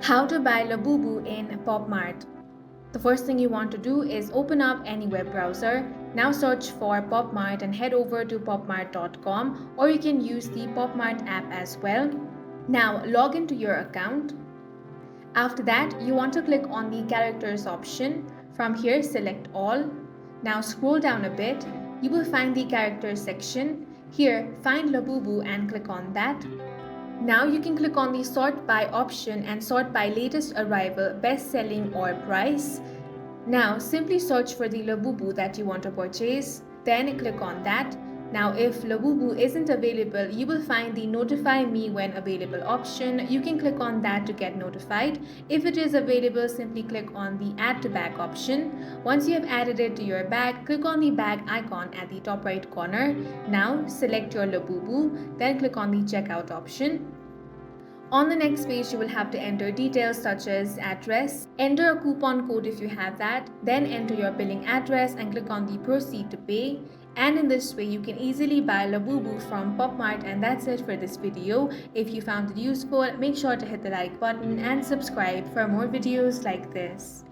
How to buy Labubu in Popmart. The first thing you want to do is open up any web browser. Now search for Popmart and head over to popmart.com, or you can use the Popmart app as well. Now log into your account. After that, you want to click on the characters option. From here, select all. Now scroll down a bit. You will find the characters section. Here, find Labubu and click on that. Now you can click on the sort by option and sort by latest arrival, best selling or price. Now simply search for the Labubu that you want to purchase, then click on that. Now if Labubu isn't available, you will find the notify me when available option. You can click on that to get notified. If it is available, simply click on the add to bag option. Once you have added it to your bag, click on the bag icon at the top right corner. Now select your Labubu, then click on the checkout option. On the next page, you will have to enter details such as address, enter a coupon code if you have that, then enter your billing address and click on the proceed to pay. And in this way, you can easily buy Labubu from Popmart. And that's it for this video. If you found it useful, make sure to hit the like button and subscribe for more videos like this.